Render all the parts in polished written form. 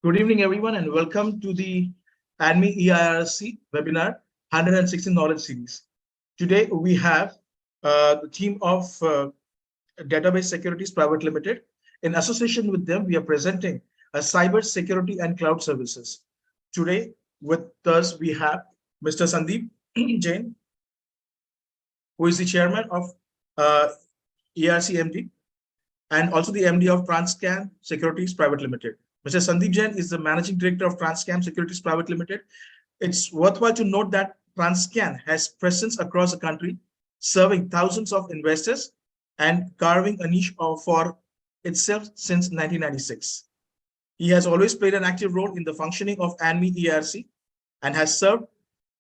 Good evening, everyone, and welcome to the ANMI EIRC webinar 116 Knowledge Series. Today, we have the team of DataSpace Securities Private Limited. In association with them, we are presenting a cyber security and cloud services. Today, with us, we have Mr. Sandeep Jain, who is the chairman of EIRC MD, and also the MD of Transcan Securities Private Limited. Mr. Sandeep Jain is the Managing Director of Transcan Securities Private Limited. It's worthwhile to note that Transcan has presence across the country, serving thousands of investors and carving a niche for itself since 1996. He has always played an active role in the functioning of ANMI EIRC and has served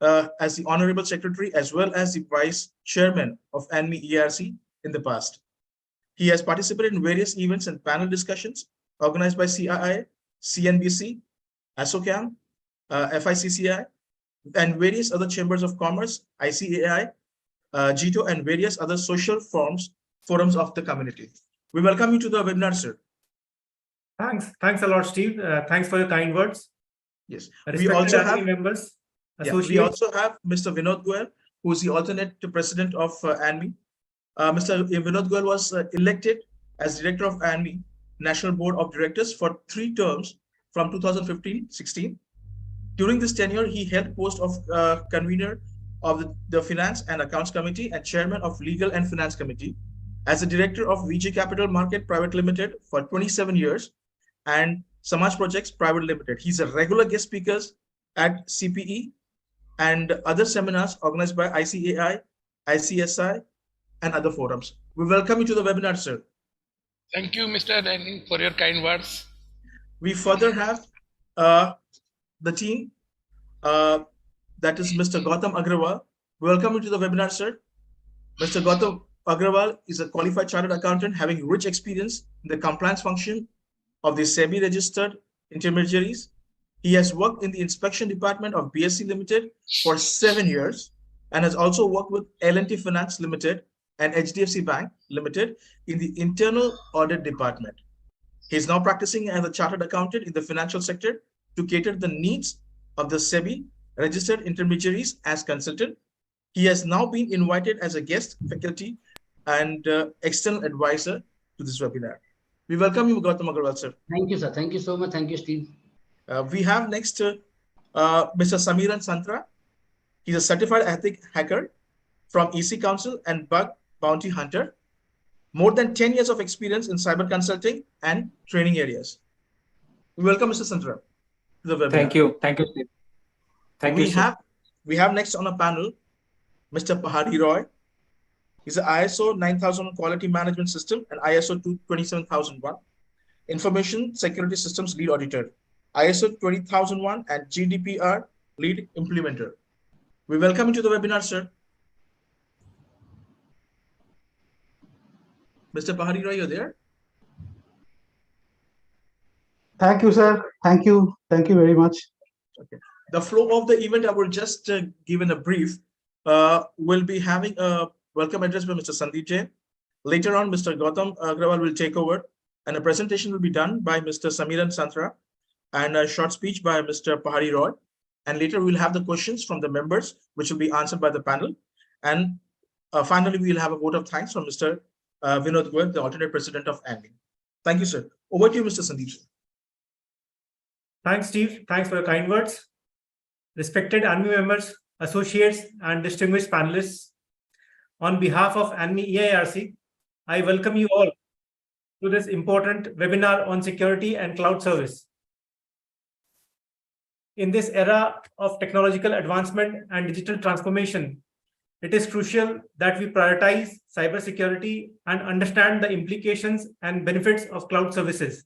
as the Honorable Secretary as well as the Vice Chairman of ANMI EIRC in the past. He has participated in various events and panel discussions organized by CII, CNBC, ASSOCHAM, FICCI, and various other chambers of commerce, ICAI, GITO, and various other social forums of the community. We welcome you to the webinar, sir. Thanks a lot, Steve. Thanks for your kind words. Yes, we also have members. We also have Mr. Vinod Goyal, who is the alternate president of ANMI. Mr. Vinod Goyal was elected as director of ANMI National Board of Directors for 3 terms from 2015-16. During this tenure, he held post of convener of the Finance and Accounts Committee and chairman of Legal and Finance Committee, as the director of VG Capital Market Private Limited for 27 years and Samaj Projects Private Limited. He's a regular guest speaker at CPE and other seminars organized by ICAI, ICSI, and other forums. We welcome you to the webinar, sir. Thank you, Mr. Jain, for your kind words. We further have the team, that is Mr. Gautam Agarwal. Welcome you to the webinar, sir. Mr. Gautam Agarwal is a qualified chartered accountant having rich experience in the compliance function of the SEBI registered intermediaries. He has worked in the inspection department of BSC Limited for 7 years and has also worked with L&T Finance Limited and HDFC Bank Limited in the internal audit department. He is now practicing as a chartered accountant in the financial sector to cater to the needs of the SEBI registered intermediaries as consultant. He has now been invited as a guest faculty and external advisor to this webinar. We welcome you, Gautam Agarwal, sir. Thank you, sir. Thank you so much. Thank you, Steve. We have next Mr. Samiran Santra. He's a certified ethic hacker from EC Council and Bug Bounty Hunter. More than 10 years of experience in cyber consulting and training areas. We welcome Mr. Santra to the webinar. Thank you. Thank you, Steve. We have next on a panel Mr. Pahari Roy. He's an ISO 9000 Quality Management System and ISO 27001 Information Security Systems Lead Auditor, ISO 20001 and GDPR Lead Implementer. We welcome you to the webinar, sir. Mr. Pahari Roy, you're there? Thank you, sir. Thank you. Thank you very much. Okay. The flow of the event, I will just give in a brief. We'll be having a welcome address by Mr. Sandeep Jain. Later on, Mr. Gautam Agarwal will take over and a presentation will be done by Mr. Samiran Santra and a short speech by Mr. Pahari Roy. And later we'll have the questions from the members, which will be answered by the panel. And finally, we'll have a vote of thanks from Mr. Vinod Goyal, the alternate president of ANMI. Thank you, sir. Over to you, Mr. Sandeep. Thanks, Steve. Thanks for your kind words. Respected ANMI members, associates, and distinguished panelists, on behalf of ANMI EIRC, I welcome you all to this important webinar on security and cloud service. In this era of technological advancement and digital transformation, it is crucial that we prioritize cybersecurity and understand the implications and benefits of cloud services.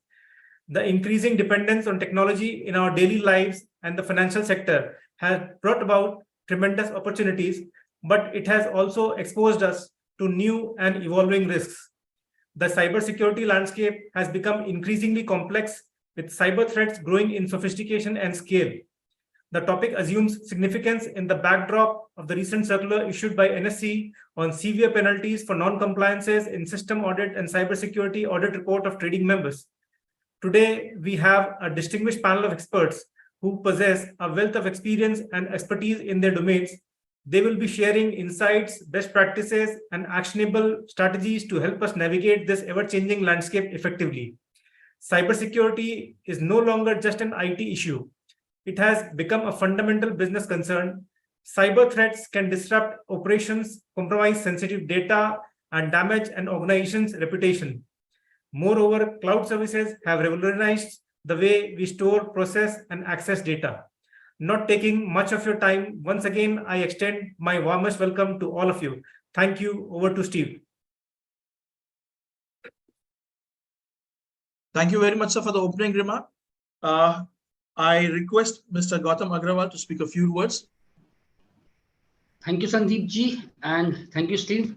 The increasing dependence on technology in our daily lives and the financial sector has brought about tremendous opportunities, but it has also exposed us to new and evolving risks. The cybersecurity landscape has become increasingly complex, with cyber threats growing in sophistication and scale. The topic assumes significance in the backdrop of the recent circular issued by NSC on severe penalties for non-compliances in system audit and cybersecurity audit report of trading members. Today, we have a distinguished panel of experts who possess a wealth of experience and expertise in their domains. They will be sharing insights, best practices, and actionable strategies to help us navigate this ever-changing landscape effectively. Cybersecurity is no longer just an IT issue. It has become a fundamental business concern. Cyber threats can disrupt operations, compromise sensitive data, and damage an organization's reputation. Moreover, cloud services have revolutionized the way we store, process, and access data. Not taking much of your time, once again, I extend my warmest welcome to all of you. Thank you. Over to Steve. Thank you very much, sir, for the opening remark. I request Mr. Gautam Agarwal to speak a few words. Thank you, Sandeep ji, and thank you, Steve.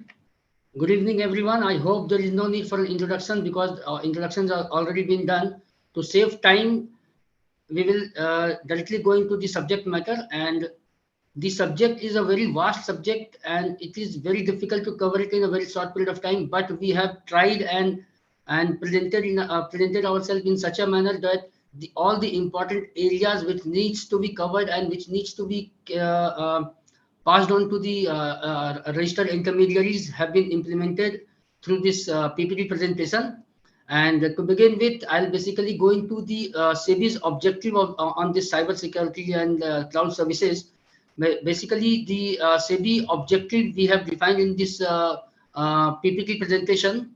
Good evening, everyone. I hope there is no need for an introduction because introductions are already been done. To save time, we will directly go into the subject matter, and the subject is a very vast subject and it is very difficult to cover it in a very short period of time, but we have tried and presented ourselves in such a manner that all the important areas which needs to be covered and which needs to be passed on to the registered intermediaries have been implemented through this PPT presentation. And to begin with, I'll basically go into the SEBI's objective on this cybersecurity and cloud services. Basically, the SEBI objective we have defined in this PPT presentation.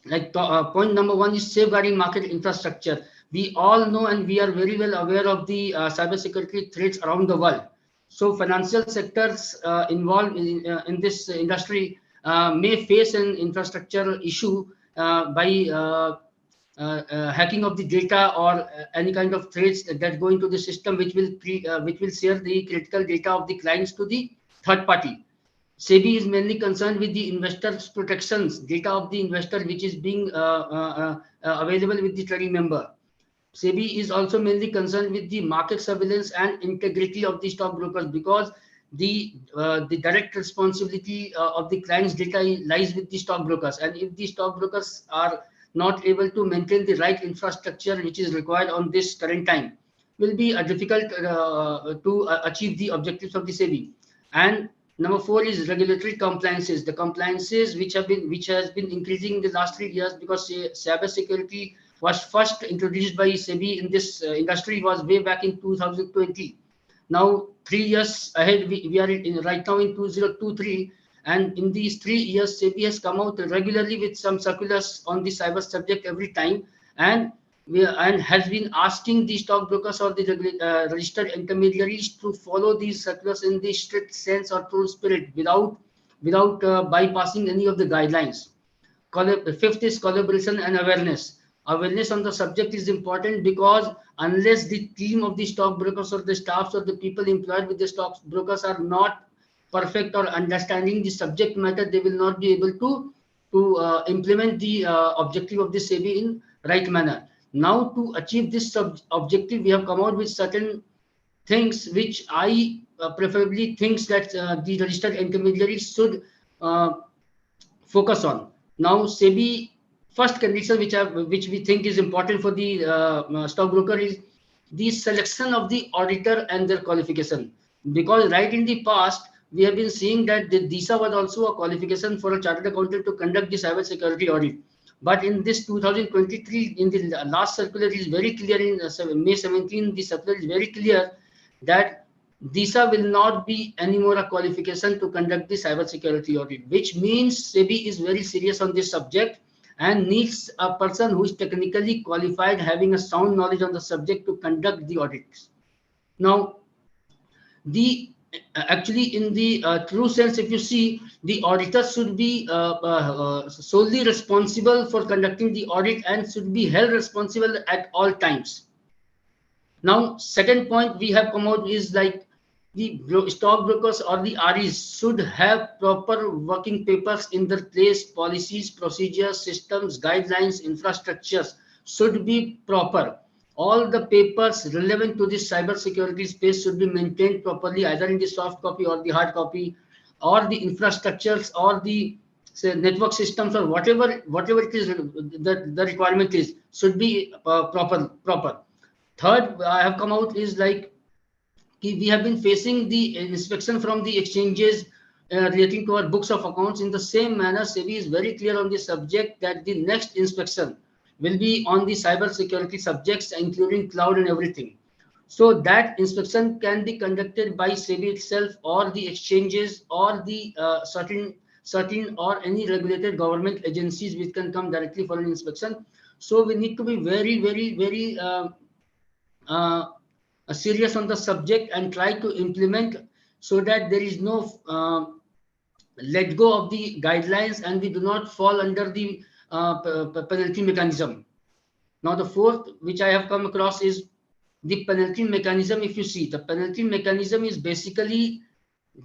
Like point number one is safeguarding market infrastructure. We all know and we are very well aware of the cybersecurity threats around the world. So financial sectors involved in this industry may face an infrastructure issue by hacking of the data or any kind of threats that go into the system, which will share the critical data of the clients to the third party. SEBI is mainly concerned with the investors' protections, data of the investor, which is being available with the trading member. SEBI is also mainly concerned with the market surveillance and integrity of the stockbrokers, because the direct responsibility of the client's data lies with the stockbrokers. And if the stockbrokers are not able to maintain the right infrastructure which is required on this current time, will be difficult to achieve the objectives of the SEBI. And number four is regulatory compliances. The compliances which has been increasing in the last 3 years, because cybersecurity was first introduced by SEBI in this industry was way back in 2020. Now 3 years ahead, we are right now in 2023, and in these 3 years, SEBI has come out regularly with some circulars on the cyber subject every time, and has been asking the stockbrokers or the registered intermediaries to follow these circulars in the strict sense or true spirit without bypassing any of the guidelines. The fifth is collaboration and awareness. Awareness on the subject is important, because unless the team of the stockbrokers or the staffs or the people employed with the stockbrokers are not perfect or understanding the subject matter, they will not be able to implement the objective of the SEBI in right manner. Now, to achieve this objective, we have come out with certain things which I preferably think that the registered intermediaries should focus on. Now, SEBI first condition which we think is important for the stockbroker is the selection of the auditor and their qualification. Because right in the past, we have been seeing that the DISA was also a qualification for a chartered accountant to conduct the cybersecurity audit. But in this 2023, in the last circular is very clear, in May 17, the circular is very clear that DISA will not be anymore a qualification to conduct the cybersecurity audit, which means SEBI is very serious on this subject and needs a person who is technically qualified, having a sound knowledge on the subject to conduct the audits. Now, actually, in the true sense, if you see, the auditor should be solely responsible for conducting the audit and should be held responsible at all times. Now, second point we have come out is like the stockbrokers or the REs should have proper working papers in their place. Policies, procedures, systems, guidelines, infrastructures should be proper. All the papers relevant to this cybersecurity space should be maintained properly, either in the soft copy or the hard copy, or the infrastructures or the say network systems or whatever it is, the requirement is, should be proper. Third, I have come out is like we have been facing the inspection from the exchanges relating to our books of accounts. In the same manner, SEBI is very clear on the subject that the next inspection will be on the cyber security subjects, including cloud and everything. So that inspection can be conducted by SEBI itself or the exchanges or the certain or any regulated government agencies which can come directly for an inspection. So we need to be very serious on the subject and try to implement so that there is no let go of the guidelines and we do not fall under the penalty mechanism. Now the fourth which I have come across is the penalty mechanism. If you see, the penalty mechanism is basically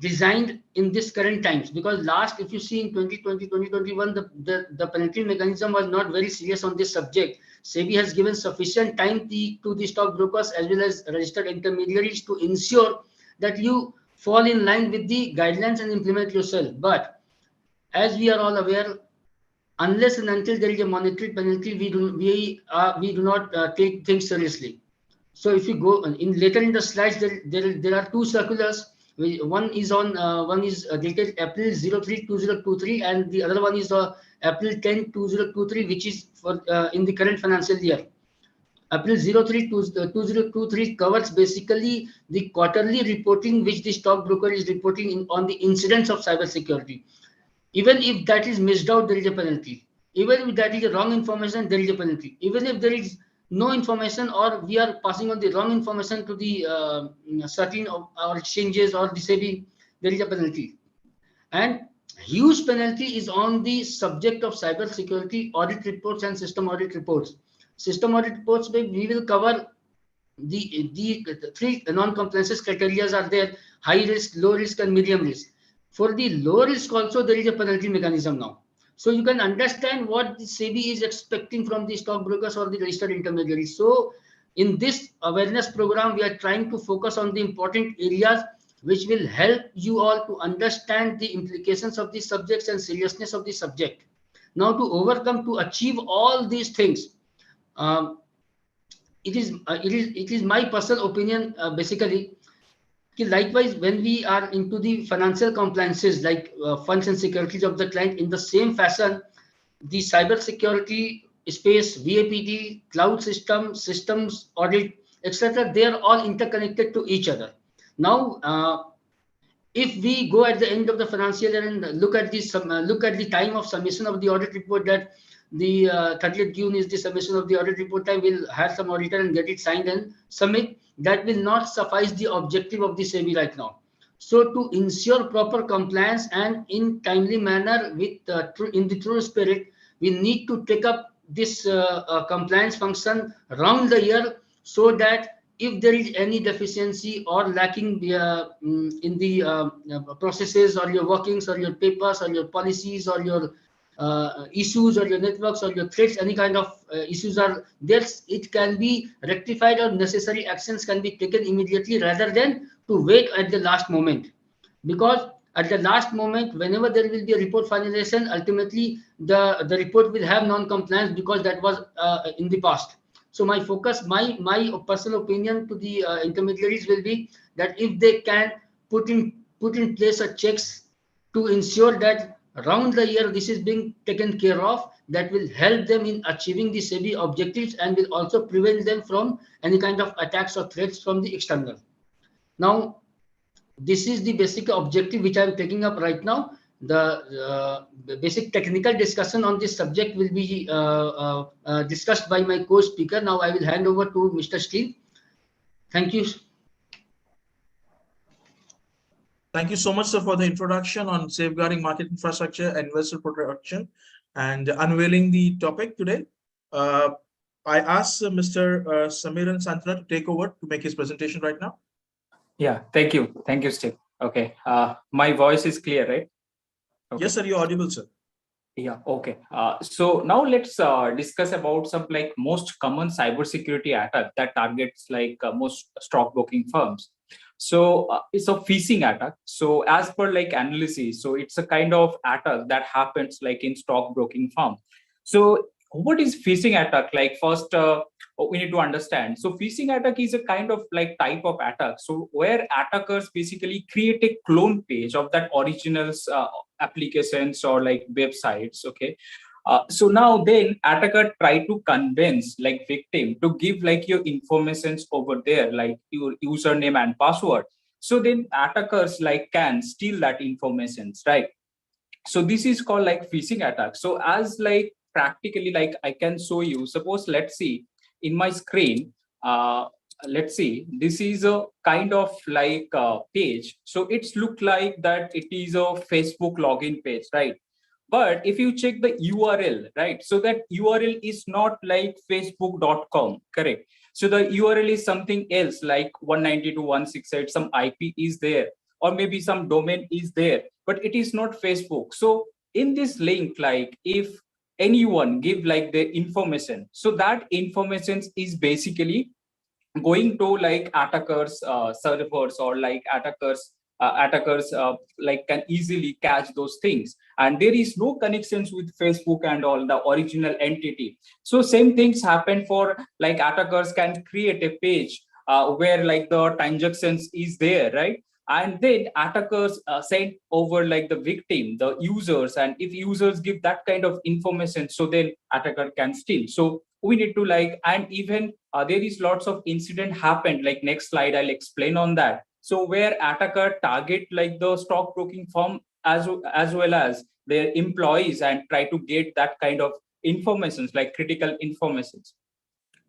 designed in this current times, because last, if you see in 2020 2021, the penalty mechanism was not very serious on this subject. SEBI has given sufficient time to the stockbrokers as well as registered intermediaries to ensure that you fall in line with the guidelines and implement yourself. But as we are all aware, unless and until there is a monetary penalty, we do not take things seriously. So if you go in later in the slides, there are two circulars. One is dated April 03, 2023, and the other one is April 10, 2023, which is for in the current financial year. April 03, 2023 covers basically the quarterly reporting which the stockbroker is reporting on the incidents of cybersecurity. Even if that is missed out, there is a penalty. Even if that is a wrong information, there is a penalty. Even if there is no information or we are passing on the wrong information to the certain of our exchanges or the SEBI, there is a penalty. And huge penalty is on the subject of cyber security audit reports and system audit reports. System audit reports, we will cover the three non-compliances criteria are there: high risk, low risk, and medium risk. For the low risk also, there is a penalty mechanism now. So you can understand what the SEBI is expecting from the stockbrokers or the registered intermediaries. So in this awareness program, we are trying to focus on the important areas which will help you all to understand the implications of the subjects and seriousness of the subject. Now to achieve all these things, it is my personal opinion basically. Likewise, when we are into the financial compliances like funds and securities of the client, in the same fashion, the cyber security space, VAPT, cloud systems audit, etc., they are all interconnected to each other. Now, if we go at the end of the financial year and look at the time of submission of the audit report, that the 30th June is the submission of the audit report time, we'll hire some auditor and get it signed and submit. That will not suffice the objective of the SEBI right now. So to ensure proper compliance and in timely manner with in the true spirit, we need to take up this compliance function round the year, so that if there is any deficiency or lacking in the processes or your workings or your papers or your policies or your issues or your networks or your threats, any kind of issues are there, it can be rectified or necessary actions can be taken immediately rather than to wait at the last moment. Because at the last moment, whenever there will be a report finalization, ultimately the report will have non-compliance because that was in the past. So my focus, my personal opinion to the intermediaries will be that if they can put in place a checks to ensure that around the year this is being taken care of, that will help them in achieving the SEBI objectives and will also prevent them from any kind of attacks or threats from the external. Now, this is the basic objective which I am taking up right now. The basic technical discussion on this subject will be discussed by my co-speaker. Now I will hand over to Mr. Steve. Thank you. Thank you so much, sir, for the introduction on safeguarding market infrastructure and investor protection and unveiling the topic today. I ask Mr. Samiran Santra to take over to make his presentation right now. Yeah, thank you, Steve. Okay, my voice is clear, right? Okay. Yes, sir, you're audible, sir. Yeah, okay. So now let's discuss about some like most common cybersecurity attack that targets like most stockbroking firms. So it's a phishing attack. So as per like analysis, so it's a kind of attack that happens like in stockbroking firm. So what is phishing attack? Like first, we need to understand. So phishing attack is a kind of like type of attack. So where attackers basically create a clone page of that original applications or like websites. Okay. So now then attacker try to convince like victim to give like your informations over there, like your username and password. So then attackers like can steal that informations, right? So this is called like phishing attack. So as like practically like I can show you, suppose let's see in my screen, let's see, this is a kind of like page. So it's look like that it is a Facebook login page, right? But if you check the URL, right? So that URL is not like facebook.com, correct? So the URL is something else like 192.168, some IP is there, or maybe some domain is there, but it is not Facebook. So in this link, like if anyone give like the information, so that information is basically going to like attackers servers, or like attackers like can easily catch those things, and there is no connections with Facebook and all the original entity. So same things happen for like attackers can create a page where like the transactions is there, right? And then attackers send over like the victim, the users, and if users give that kind of information, so then attacker can steal. So we need to like, and even there is lots of incident happened, like next slide I'll explain on that. So where attacker target like the stockbroking firm as well as their employees and try to get that kind of informations, like critical informations.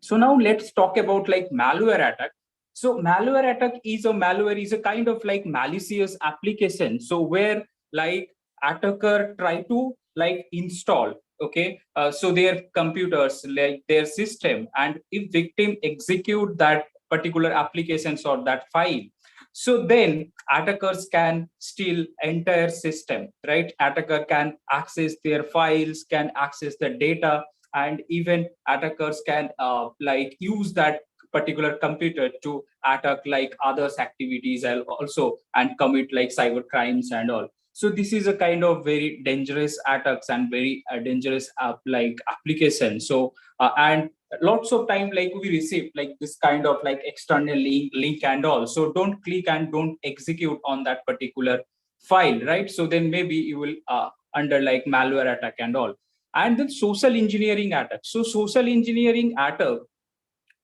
So now let's talk about like malware attack. So malware attack is a kind of like malicious application. So where like attacker try to like install, okay, so their computers, like their system, and if victim execute that particular applications or that file, so then attackers can steal entire system, right? Attacker can access their files, can access the data, and even attackers can like use that particular computer to attack like others activities and also and commit like cyber crimes and all. So this is a kind of very dangerous attacks and very dangerous like application. So and lots of time like we receive like this kind of like external link and all. So don't click and don't execute on that particular file, right? So then maybe you will under like malware attack and all. And then social engineering attack. So social engineering attack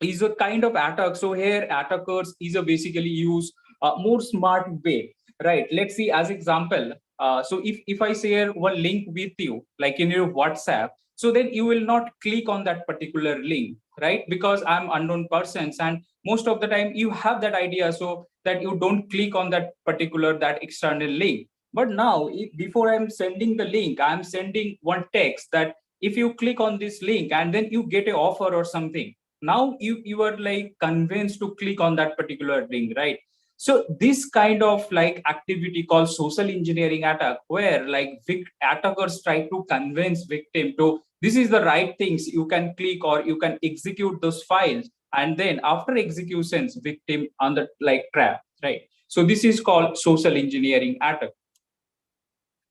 is a kind of attack. So here attackers is a basically use a more smart way, right? Let's see as example. So if I share one link with you, like in your WhatsApp, so then you will not click on that particular link, right? Because I'm unknown persons, and most of the time you have that idea, so that you don't click on that particular that external link. But now, before I'm sending the link, I'm sending one text that if you click on this link and then you get an offer or something, now you are like convinced to click on that particular link, right? So this kind of like activity called social engineering attack, where like attackers try to convince victim to this is the right things you can click or you can execute those files, and then after executions victim on the like trap, right? So this is called social engineering attack.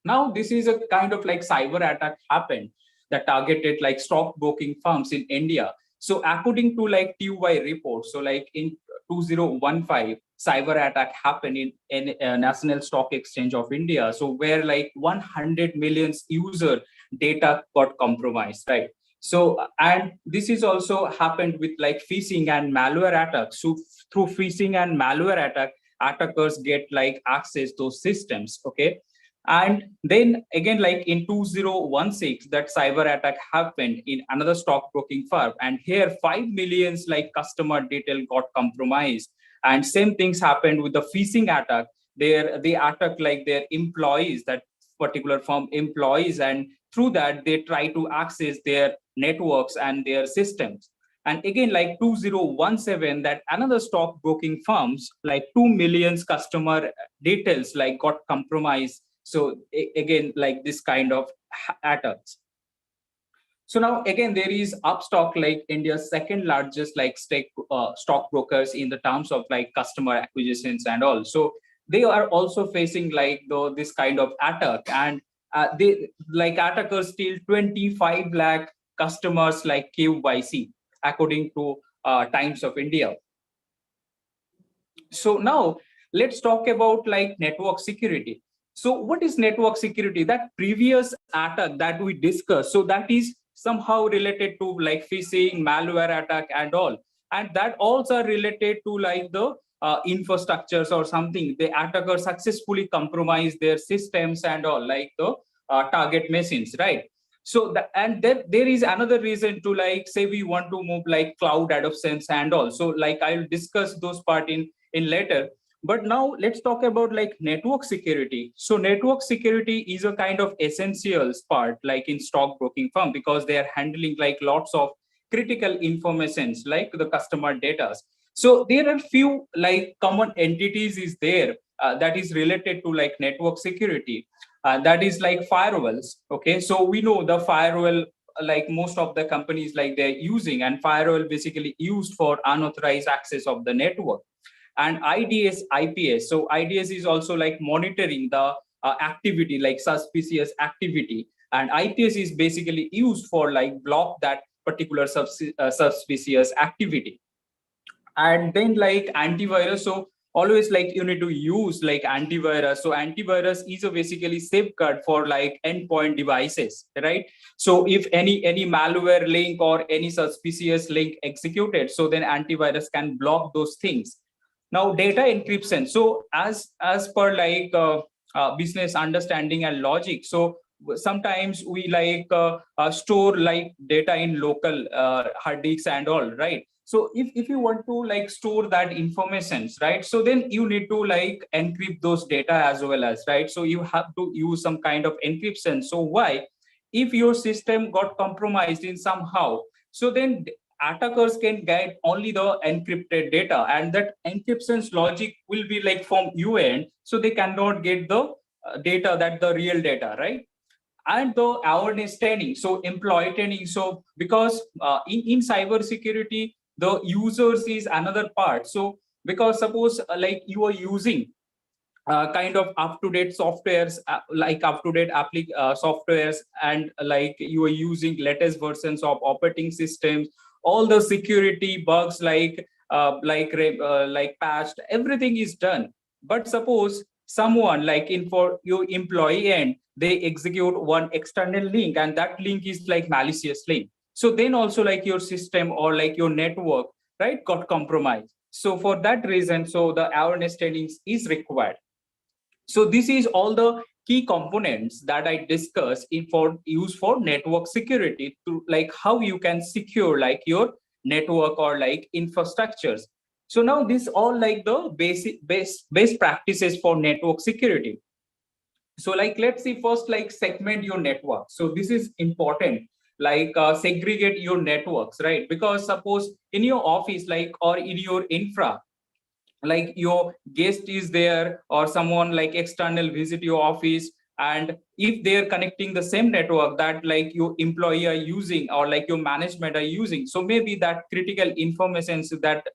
Now this is a kind of like cyber attack happened that targeted like stockbroking firms in India. So according to like TUI report, so like in 2015, cyber attack happened in National Stock Exchange of India. So where like 100 million user data got compromised, right? So and this is also happened with like phishing and malware attacks. So through phishing and malware attack, attackers get like access those systems, okay? And then again, like in 2016, that cyber attack happened in another stockbroking firm. And here 5 millions like customer detail got compromised. And same things happened with the phishing attack. They attack like their employees, that particular firm employees. And through that, they try to access their networks and their systems. And again, like 2017, that another stockbroking firms, like 2 millions customer details like got compromised. So again, like this kind of attacks. So now again, there is Upstock, like India's second largest like stockbrokers in the terms of like customer acquisitions and all. So they are also facing like this kind of attack, and they like attackers steal 25 lakh customers like KYC, according to Times of India. So now let's talk about like network security. So what is network security? That previous attack that we discussed, so that is somehow related to like phishing, malware attack and all. And that also related to like the infrastructures or something. The attacker successfully compromised their systems and all, like the target machines, right? So and then there is another reason to like say we want to move like cloud adoptions and all. So like I'll discuss those part in later. But now let's talk about like network security. So network security is a kind of essentials part like in stockbroking firm, because they are handling like lots of critical informations like the customer data. So there are few like common entities is there that is related to like network security. That is like firewalls. Okay, so we know the firewall like most of the companies like they're using, and firewall basically used for unauthorized access of the network. And IDS, IPS. So IDS is also like monitoring the activity, like suspicious activity. And IPS is basically used for like block that particular suspicious activity. And then like antivirus. So always like you need to use like antivirus. So antivirus is a basically safeguard for like endpoint devices, right? So if any malware link or any suspicious link executed, so then antivirus can block those things. Now data encryption. So as per like business understanding and logic, so sometimes we like store like data in local hard disks and all, right? So if you want to like store that information, right, so then you need to like encrypt those data as well as, right? So you have to use some kind of encryption. So why? If your system got compromised in somehow, so then attackers can get only the encrypted data, and that encryption's logic will be like from your end, so they cannot get the data, that the real data, right? And the awareness training, so employee training. So because in cyber security, the users is another part. So because suppose like you are using kind of up-to-date softwares, like up-to-date softwares, and like you are using latest versions of operating systems, all the security bugs like patched, everything is done. But suppose someone like for your employee end, they execute one external link, and that link is like malicious link. So then also like your system or like your network, right, got compromised. So for that reason, so the awareness training is required. So this is all the key components that I discussed in for use for network security, to like how you can secure like your network or like infrastructures. So now this all like the best practices for network security. So like let's see first like segment your network. So this is important, like segregate your networks, right? Because suppose in your office like or in your infra, like your guest is there or someone like external visit your office, and if they're connecting the same network that like your employee are using or like your management are using, so maybe that critical information that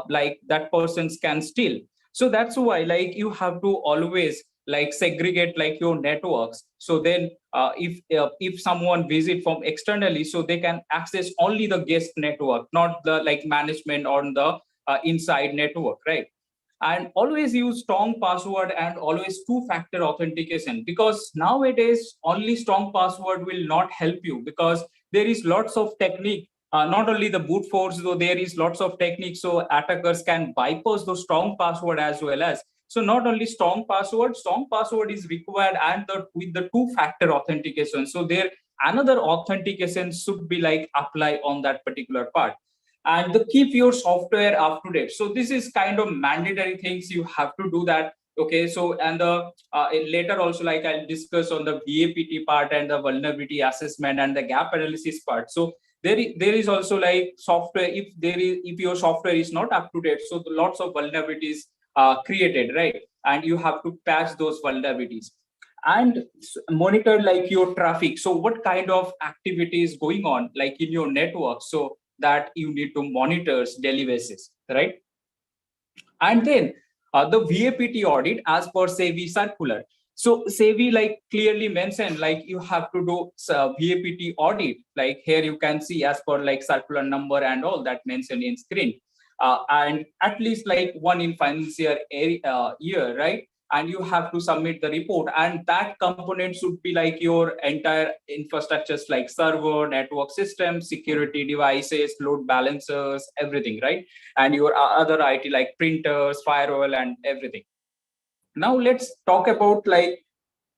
like that persons can steal. So that's why like you have to always like segregate like your networks. So then if someone visit from externally, so they can access only the guest network, not the like management on the inside network, right? And always use strong password and always two-factor authentication, because nowadays only strong password will not help you, because there is lots of technique, not only the brute force, though there is lots of techniques, so attackers can bypass the strong password as well as. So not only strong password is required, and with the two-factor authentication, so there another authentication should be like apply on that particular part. And the keep your software up to date. So this is kind of mandatory things you have to do that. Okay, so and the later also like I'll discuss on the VAPT part and the vulnerability assessment and the gap analysis part. So there is also like software, if your software is not up to date, so lots of vulnerabilities created, right? And you have to patch those vulnerabilities. and monitor like your traffic. So what kind of activity is going on like in your network, so that you need to monitor daily basis, right? And then the VAPT audit as per SEBI circular. So SEBI like clearly mentioned like you have to do VAPT audit. Like here you can see as per like circular number and all that mentioned in screen. And at least like one in financial year, right? And you have to submit the report, and that component should be like your entire infrastructures like server, network systems, security devices, load balancers, everything, right? And your other IT like printers, firewall, and everything. Now let's talk about like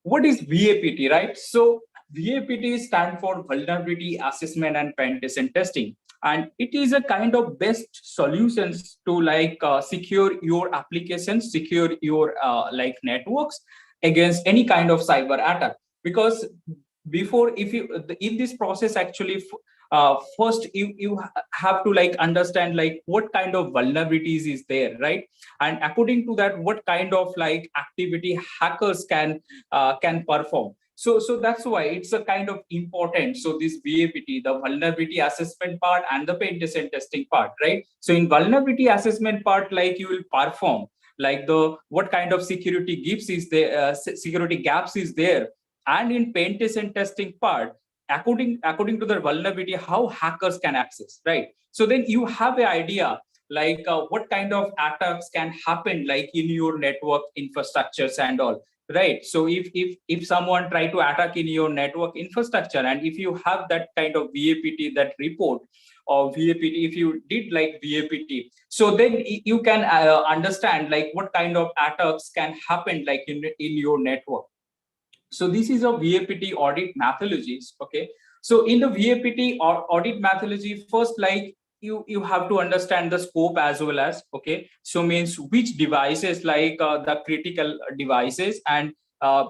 what is VAPT, right? So VAPT stand for Vulnerability Assessment and Penetration Testing, and it is a kind of best solutions to like secure your applications, secure your like networks against any kind of cyber attack. Because before, if you in this process actually first you have to like understand like what kind of vulnerabilities is there, right? And according to that, what kind of like activity hackers can perform. So that's why it's a kind of important. So this VAPT, the vulnerability assessment part and the penetration testing part, right? So in vulnerability assessment part, like you will perform like the what kind of security gaps is there, security gaps is there, and in penetration testing part, according to the vulnerability, how hackers can access, right? So then you have an idea like what kind of attacks can happen like in your network infrastructures and all, right? So if someone try to attack in your network infrastructure, and if you have that kind of VAPT, that report or VAPT, if you did like VAPT, so then you can understand like what kind of attacks can happen like in your network. So this is a VAPT audit methodologies. Okay. So in the VAPT audit methodology, first, like you have to understand the scope as well as, okay. So means which devices like the critical devices, and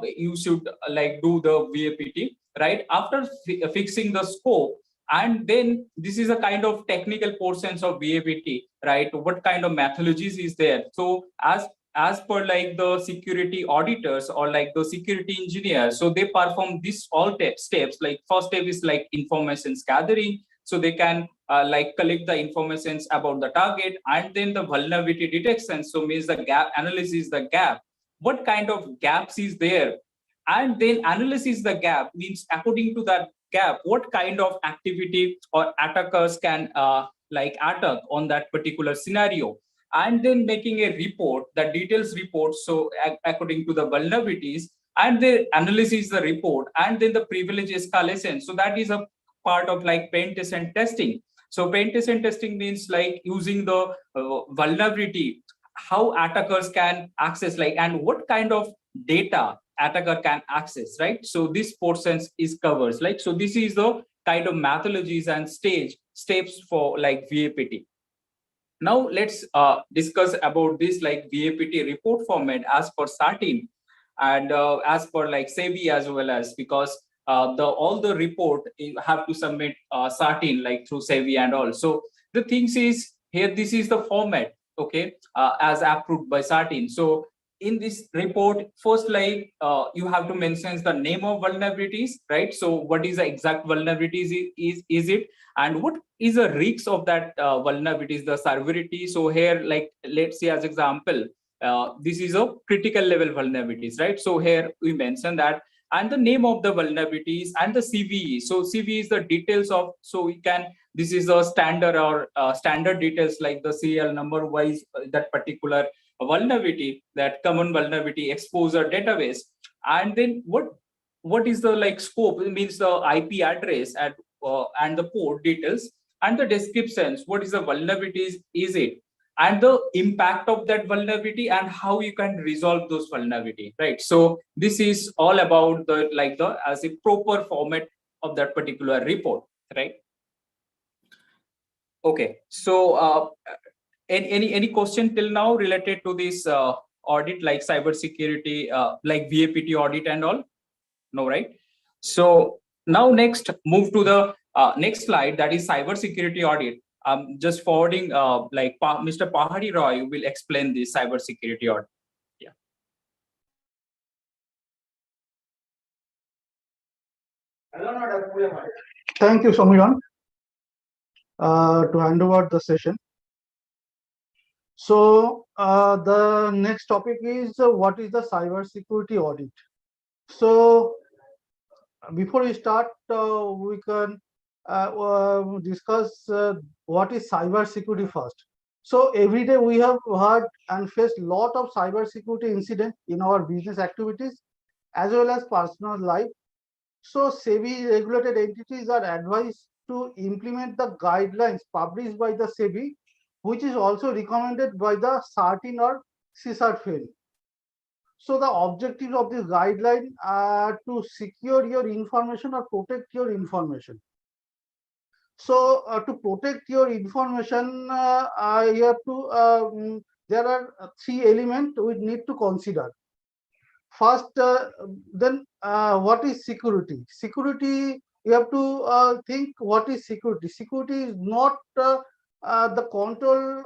you should like do the VAPT, right? After fixing the scope, and then this is a kind of technical portions of VAPT, right? What kind of methodologies is there? So as per like the security auditors or like the security engineers, so they perform this all steps. Like first step is like informations gathering, so they can like collect the informations about the target, and then the vulnerability detection, so means the gap analysis, the gap, what kind of gaps is there, and then analysis the gap, means according to that gap, what kind of activity or attackers can like attack on that particular scenario, and then making a report, the details report, so according to the vulnerabilities, and the analysis the report, and then the privilege escalation. So that is a part of like pen test and testing. So pen test and testing means like using the vulnerability, how attackers can access, like, and what kind of data attacker can access, right? So this portion is covers, like, so this is the kind of methodologies and steps for like VAPT. Now let's discuss about this like VAPT report format as per SATIN and as per like SEBI as well as, because all the report you have to submit SATIN like through SEBI and all. So the things is here, this is the format, okay, as approved by SATIN. So in this report, first, like you have to mention the name of vulnerabilities, right? So what is the exact vulnerabilities is it, and what is the risks of that vulnerabilities, the severity. So here, like, let's say as example, this is a critical level vulnerabilities, right? So here we mention that, and the name of the vulnerabilities and the CVE. So CVE is the details of, so we can, this is a standard or standard details like the serial number wise, that particular vulnerability, that common vulnerability exposure database. And then what is the like scope? It means the IP address and the port details, and the descriptions, what is the vulnerabilities is it, and the impact of that vulnerability, and how you can resolve those vulnerability, right? So this is all about the like the as a proper format of that particular report, right? Okay, so any question till now related to this audit, like cybersecurity, like VAPT audit and all? No, right? So now next, move to the next slide, that is cybersecurity audit. Just forwarding like Mr. Pahari Roy will explain this cybersecurity audit. Thank you, Samiran, to hand over the session. So the next topic is what is the cyber security audit? So before we start, we can discuss what is cyber security first. So every day we have heard and faced lot of cyber security incidents in our business activities as well as personal life. So SEBI regulated entities are advised to implement the guidelines published by the SEBI, which is also recommended by the CERT-in or CSART-FAIL. So the objective of this guideline are to secure your information or protect your information. So to protect your information, you have to there are three elements we need to consider. First, what is security? Security, you have to think what is security. Security is not the control,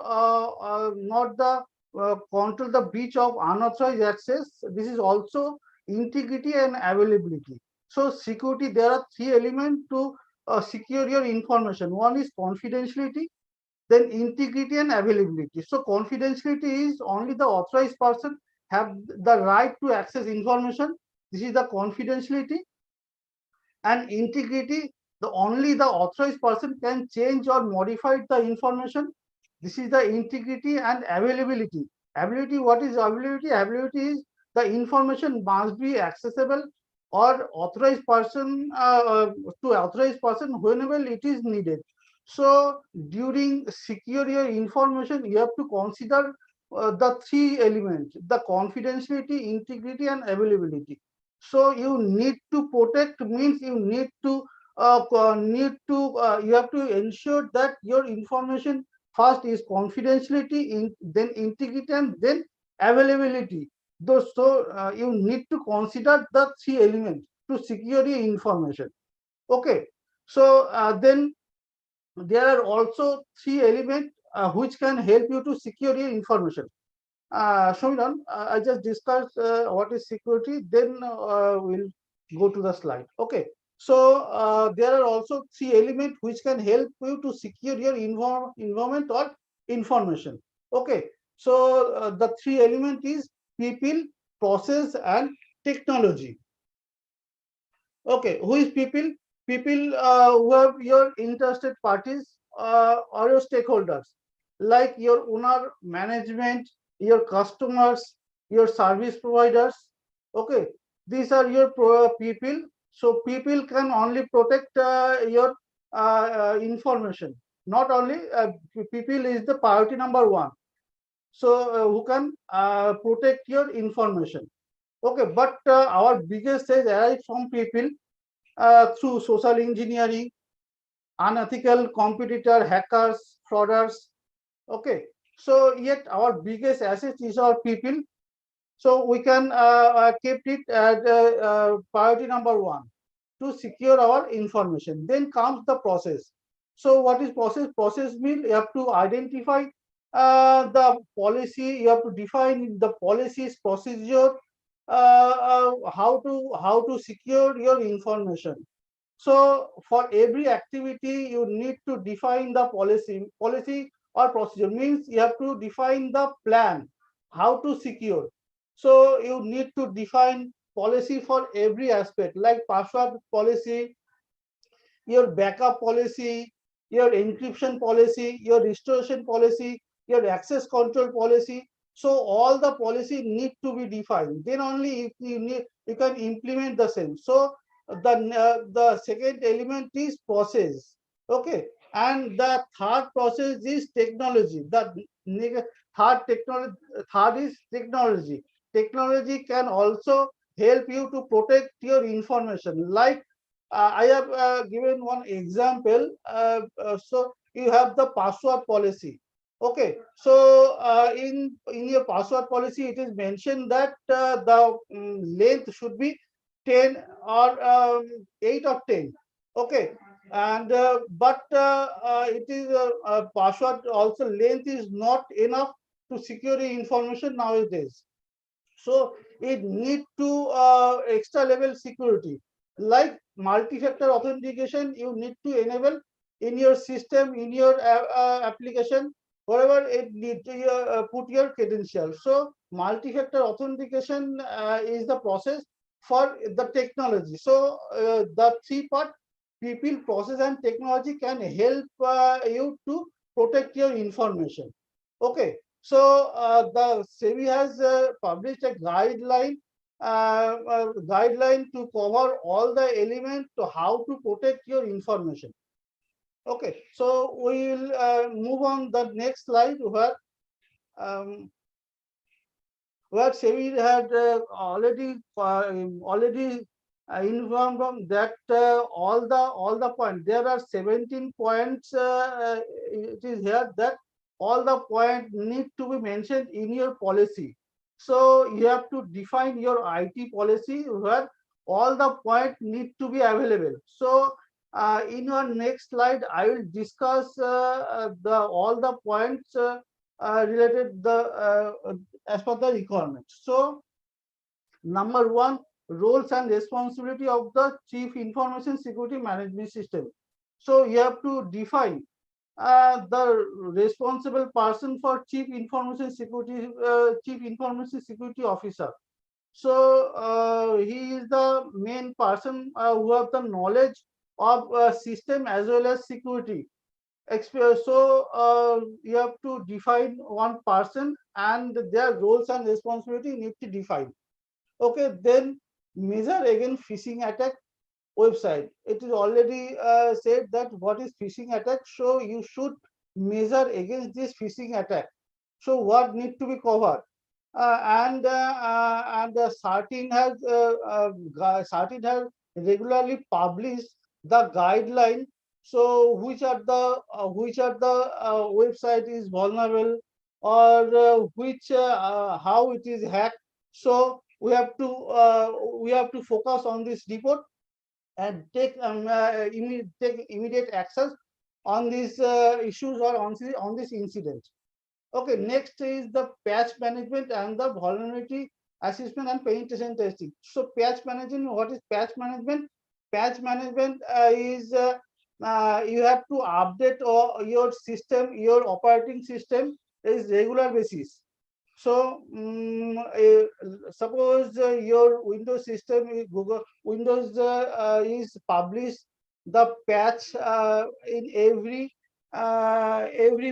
not the control the breach of unauthorized access. This is also integrity and availability. So security, there are three elements to secure your information. One is confidentiality, then integrity and availability. So confidentiality is only the authorized person have the right to access information. This is the confidentiality. And integrity, the only the authorized person can change or modify the information. This is the integrity. And availability. Availability, what is availability? Availability is the information must be accessible or authorized person to authorized person whenever it is needed. So during secure your information, you have to consider the three elements: the confidentiality, integrity, and availability. So you need to protect means you need to you have to ensure that your information first is confidentiality, then integrity, and then availability. So you need to consider the three elements to secure your information. Okay. So then there are also three elements which can help you to secure your information. Samiran, I just discussed what is security, then we'll go to the slide. Okay. So there are also three elements which can help you to secure your environment or information. Okay. So the three elements is people, process, and technology. Okay. Who is people? People who have your interested parties or your stakeholders, like your owner, management, your customers, your service providers. Okay, these are your people. So people can only protect your information. Not only people is the priority number one. So who can protect your information. Okay, but our biggest threat arises from people through social engineering, unethical competitor, hackers, frauders. Okay, so yet our biggest asset is our people. So we can keep it at priority number one to secure our information. Then comes the process. So what is process? Process means you have to identify the policy. You have to define the policies, procedure, how to secure your information. So for every activity, you need to define the policy or procedure. Means you have to define the plan, how to secure. So you need to define policy for every aspect, like password policy, your backup policy, your encryption policy, your restoration policy, your access control policy. So all the policy need to be defined. Then only you can implement the same. So the second element is process. Okay, and the third process is technology. Third is technology. Technology can also help you to protect your information. Like I have given one example. So you have the password policy. Okay, so in your password policy, it is mentioned that the length should be 10 or 8 or 10. Okay, and but it is password also length is not enough to secure the information nowadays. So it need to extra level security. Like multi-factor authentication you need to enable in your system, in your application, wherever it need to put your credentials. So multi-factor authentication is the process for the technology. So the three part, people, process, and technology can help you to protect your information. Okay, so the SEBI has published a guideline to cover all the elements to how to protect your information. Okay, so we will move on the next slide where SEBI had already informed them that all the points, there are 17 points. It is here that all the points need to be mentioned in your policy. So you have to define your IT policy where all the points need to be available. So in your next slide, I will discuss all the points related as per the requirements. So number one, roles and responsibility of the Chief Information Security Management System. So you have to define the responsible person for Chief Information Security Officer. So he is the main person who have the knowledge of system as well as security. So you have to define one person and their roles and responsibility need to define. Okay, then measure against phishing attack website. It is already said that what is phishing attack. So you should measure against this phishing attack. So what need to be covered? And Certain has regularly published the guideline. So which are the website is vulnerable, or how it is hacked. So we have to focus on this report and take immediate access on these issues or on this incident. Okay, next is the patch management and the vulnerability assessment and penetration testing. So patch management, what is patch management? Patch management is you have to update your system, your operating system is regular basis. So suppose your Windows system is Windows is published the patch in every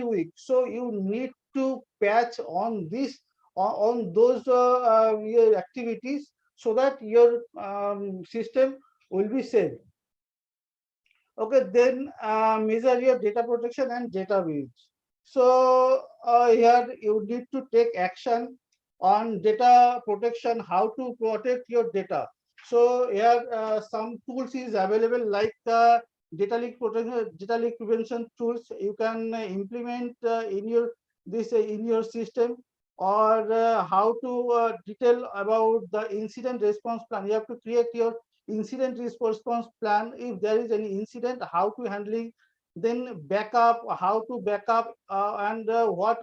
week. So you need to patch on those your activities so that your system will be safe. Okay, then measure your data protection and data breach. So here you need to take action on data protection, how to protect your data. So here some tools is available like data leak protection, data leak prevention tools you can implement in your system, or how to detail about the incident response plan. You have to create your incident response plan. If there is any incident, how to handling, then backup, how to backup, and what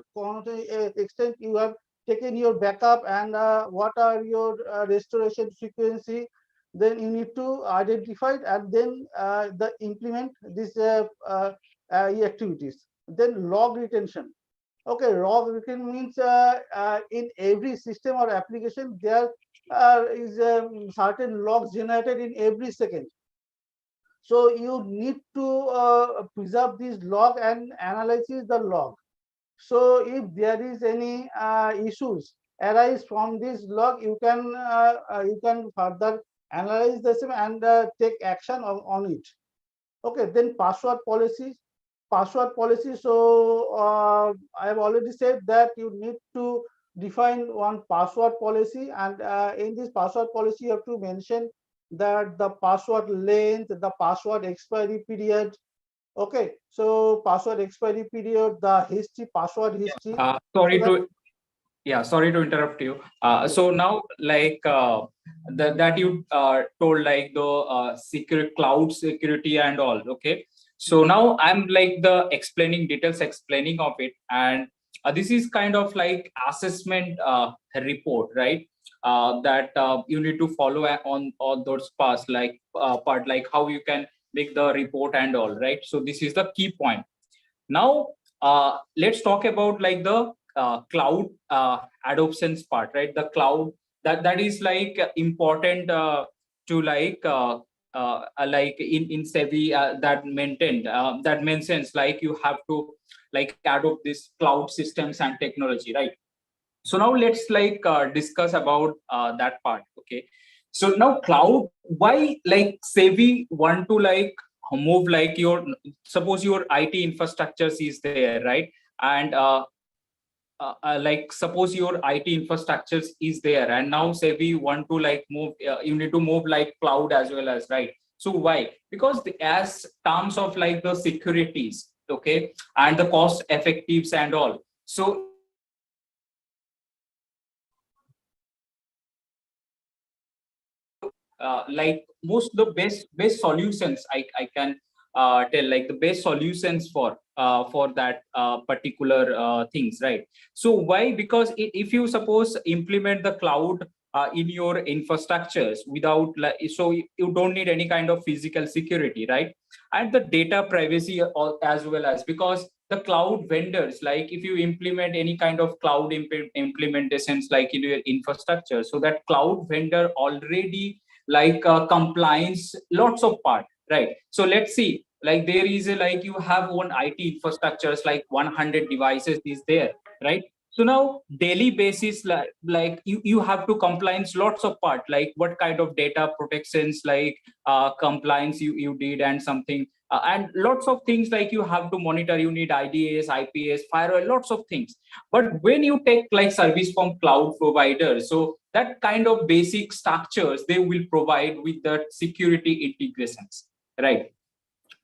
extent you have taken your backup, and what are your restoration frequency. Then you need to identify and then implement these activities. Then log retention. Okay, log retention means in every system or application there is certain logs generated in every second. So you need to preserve this log and analyze the log. So if there is any issues arise from this log, you can further analyze the same and take action on it. Okay, then password policies. So I have already said that you need to define one password policy, and in this password policy you have to mention that the password length, the password expiry period. Okay, so password expiry period, the history, password history. Sorry to interrupt you. So now, like that you told, like the secure cloud security and all. Okay. So now I'm like the details explaining of it, and this is kind of like assessment report, right? that you need to follow on those paths, like part like how you can make the report and all, right? So this is the key point. Now let's talk about like the cloud adoptions part, right? The cloud that is like important to like in SEBI that mentions like you have to like adopt this cloud systems and technology, right? So now let's like discuss about that part. Okay, so now cloud, why like SEBI want to like move like your, suppose your IT infrastructure is there, right? And like suppose your IT infrastructure is there, and now SEBI want to like move, you need to move like cloud as well as, right? So why? Because as terms of like the securities, okay, and the cost effectives and all. So like most the best solutions I can tell, like the best solutions for that particular things, right? So why? Because if you suppose implement the cloud in your infrastructures without like, so you don't need any kind of physical security, right? And the data privacy as well as, because the cloud vendors, like if you implement any kind of cloud implementations like in your infrastructure, so that cloud vendor already like compliance lots of part, right? So let's see, like there is a, like you have one IT infrastructures like 100 devices is there, right? So now daily basis, like you have to compliance lots of part, like what kind of data protections like compliance you did and something, and lots of things like you have to monitor, you need IDS, IPS, firewall, lots of things. But when you take like service from cloud providers, so that kind of basic structures they will provide with the security integrations, right?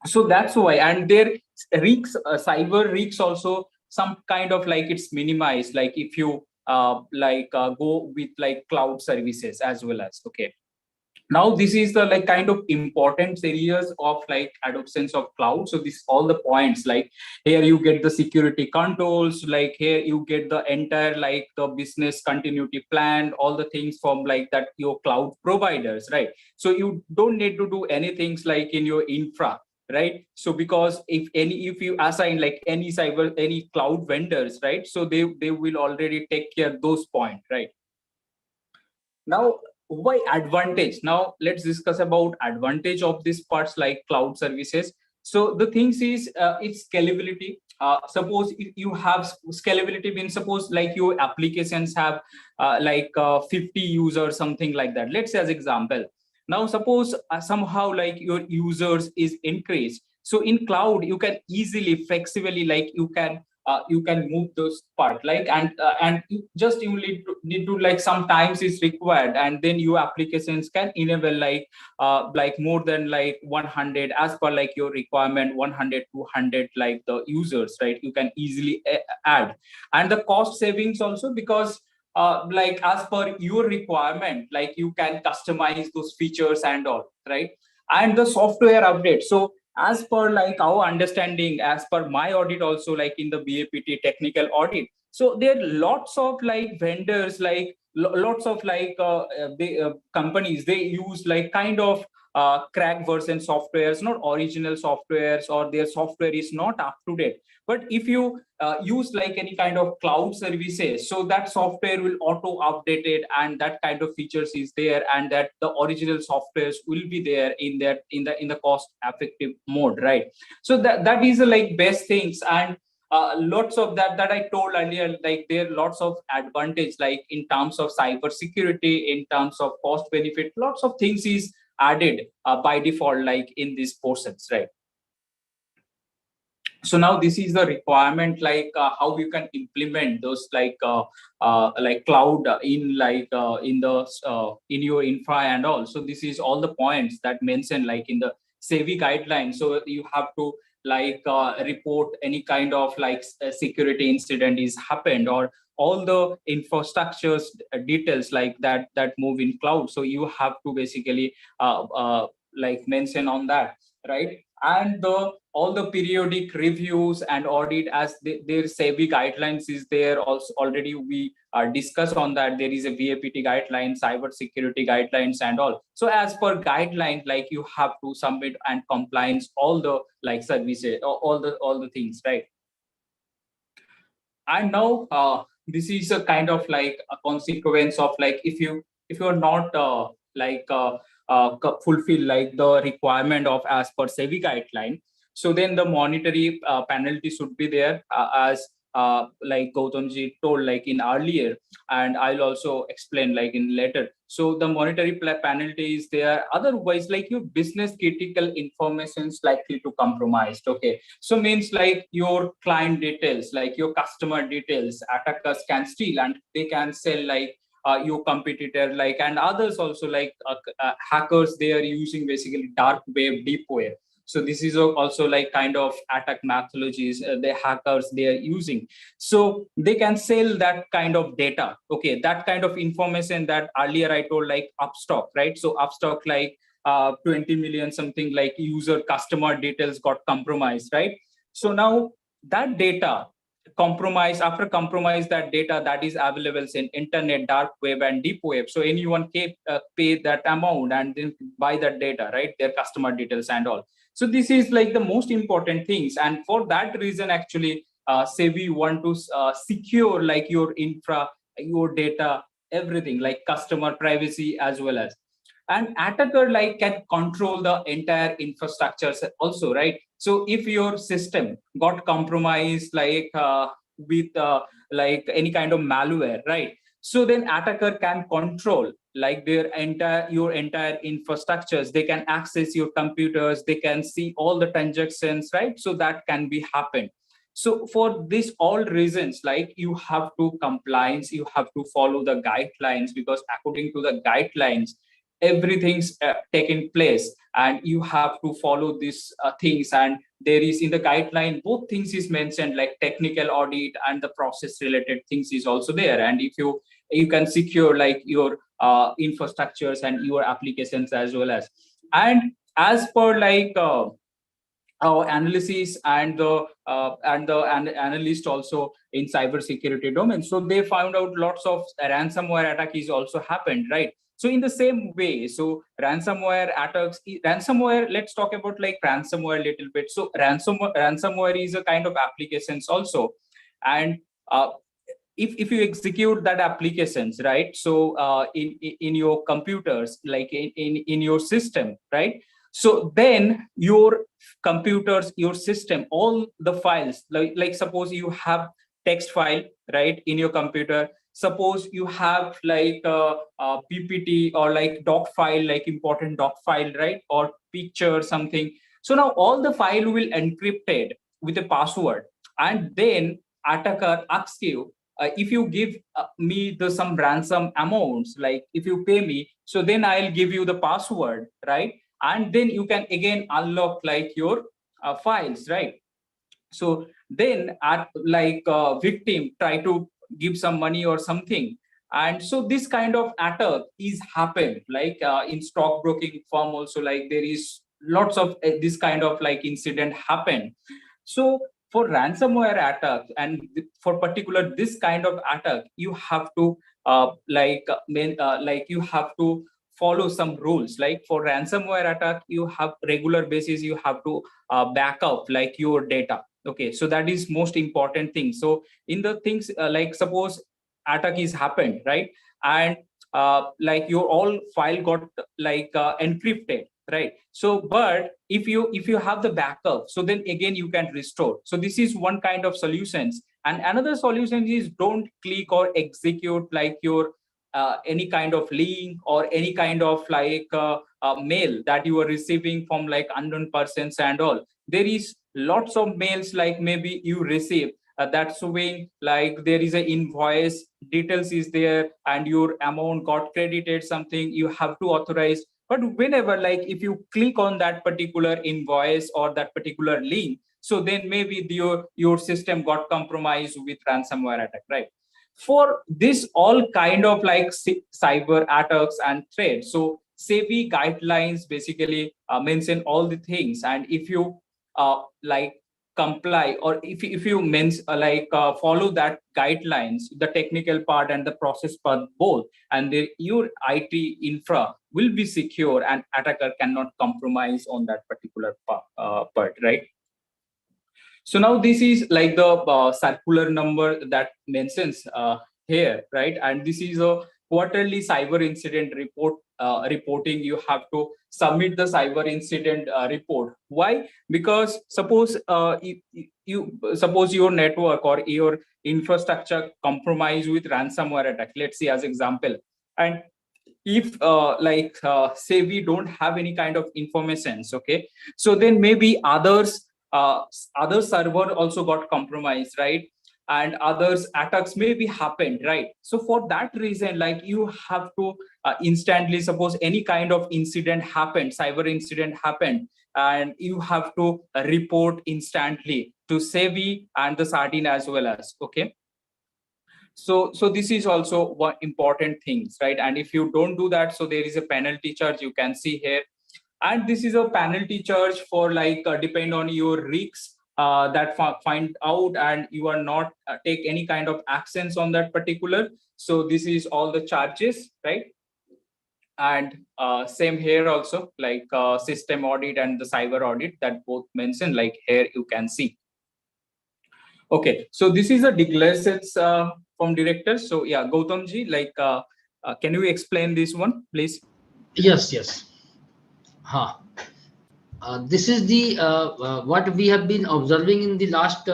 So that's why, and their risks, cyber risks also some kind of like it's minimized, like if you go with like cloud services as well as, okay. Now this is the like kind of important areas of like adoptions of cloud. So this all the points, like here you get the security controls, like here you get the entire like the business continuity plan, all the things from like that your cloud providers, right? So you don't need to do anything like in your infra, right? So because if you assign like any cloud vendors, right, so they will already take care those points, right? Now why advantage? Now let's discuss about advantage of these parts like cloud services. So the things is it's scalability. Suppose if you have scalability, means suppose like your applications have 50 users, something like that, let's say as example. Now suppose somehow like your users is increased, so in cloud you can easily flexibly like you can move those part, like and you need to like sometimes is required, and then your applications can enable like more than like 100 as per like your requirement, 100 200 like the users, right? You can easily add. And the cost savings also, because like as per your requirement, like you can customize those features and all, right? And the software update, so as per like our understanding, as per my audit also, like in the BAPT technical audit, so there are lots of like vendors, like lots of like companies, they use like kind of crack version softwares, not original softwares, or their software is not up to date. But if you use like any kind of cloud services, so that software will auto update it, and that kind of features is there, and that the original softwares will be there in the cost effective mode, right? So that is like best things. And lots of that I told earlier, like there are lots of advantage, like in terms of cyber security, in terms of cost benefit, lots of things is added by default, like in these portions, right? So now this is the requirement, like how you can implement those like cloud in in your infra and all. So this is all the points that mentioned like in the SEBI guidelines. So you have to like report any kind of like security incident is happened, or all the infrastructures details like that move in cloud. So you have to basically like mention on that, right? and all the periodic reviews and audit as their SEBI guidelines is there. Also already we discuss on that. There is a VAPT guideline, cyber security guidelines and all. So as per guidelines, like you have to submit and compliance all the like services, all the things, right? And now this is a kind of like a consequence of like if you are not fulfill like the requirement of as per SEBI guideline, so then the monetary penalty should be there, as like Gautamji told like in earlier, and I'll also explain like in later. So the monetary penalty is there. Otherwise, like your business critical information is likely to compromised. Okay, so means like your client details, like your customer details, attackers can steal and they can sell like your competitor, like, and others also like hackers. They are using basically dark web, deep web. So this is also like kind of attack methodologies the hackers they are using. So they can sell that kind of data. Okay, that kind of information that earlier I told like upstock, right? So upstock like 20 million something like user customer details got compromised, right? So now that data compromise, after compromise, that data that is available in internet, dark web and deep web, so anyone can pay that amount and then buy that data, right? Their customer details and all. So this is like the most important things, and for that reason actually SEBI want to secure like your infra, your data, everything like customer privacy as well as. And attacker like can control the entire infrastructure also, right? So if your system got compromised like with like any kind of malware, right? So then attacker can control like your entire infrastructures. They can access your computers, they can see all the transactions, right? So that can be happen. So for this all reasons, like you have to compliance, you have to follow the guidelines, because according to the guidelines everything's taking place, and you have to follow these things. And there is in the guideline both things is mentioned, like technical audit and the process related things is also there. And if you can secure like your infrastructures and your applications as well as. And as per like our analysis and the analyst also in cybersecurity domain, so they found out lots of ransomware attack is also happened, right? So in the same way, so ransomware attacks, ransomware, let's talk about like ransomware a little bit. So ransomware is a kind of applications also. And if you execute that applications, right? So in your computers, like in your system, right? So then your computers, your system, all the files, like suppose you have text file, right, in your computer. Suppose you have like a PPT or like doc file, like important doc file, right? Or picture or something. So now all the file will encrypted with a password. And then attacker asks you, if you give me some ransom amounts, like if you pay me, so then I'll give you the password, right? And then you can again unlock like your files, right? So then like victim try to give some money or something. And so this kind of attack is happened like in stockbroking firm also, like there is lots of this kind of like incident happen. So for ransomware attack and for particular this kind of attack, you have to like you have to follow some rules. Like for ransomware attack, you have regular basis, you have to back up like your data. Okay, so that is most important thing. So in the things like suppose attack is happened, right? And like your all file got like encrypted, right? So but if you have the backup, so then again you can restore. So this is one kind of solutions. And another solution is don't click or execute like your any kind of link or any kind of like mail that you are receiving from like unknown persons and all. There is lots of mails like maybe you receive that's showing like there is an invoice details is there and your amount got credited something, you have to authorize. But whenever like if you click on that particular invoice or that particular link, so then maybe your system got compromised with ransomware attack, right? For this all kind of like cyber attacks and threats, so SEBI guidelines basically mention all the things, and if you like comply, or if you follow that guidelines, the technical part and the process part both, and your IT infra will be secure and attacker cannot compromise on that particular part, right? So now this is like the circular number that mentions here, right? And this is a quarterly cyber incident report reporting. You have to submit the cyber incident report. Why? Because suppose suppose your network or your infrastructure compromised with ransomware attack. Let's say as example, and if say we don't have any kind of informations, okay, so then maybe others other server also got compromised, right? And others attacks may be happened, right? So for that reason, like you have to instantly, suppose any kind of incident happened, cyber incident happened, and you have to report instantly to SEBI and the Sardine as well as, okay. So this is also one important things, right? And if you don't do that, so there is a penalty charge, you can see here. And this is a penalty charge for like depend on your risks that find out and you are not take any kind of actions on that particular. So this is all the charges, right? And same here also, like system audit and the cyber audit that both mentioned, like here you can see. Okay, so this is a declarations from director. So yeah, Gautam ji, like can you explain this one, please? Yes. This is the what we have been observing in the last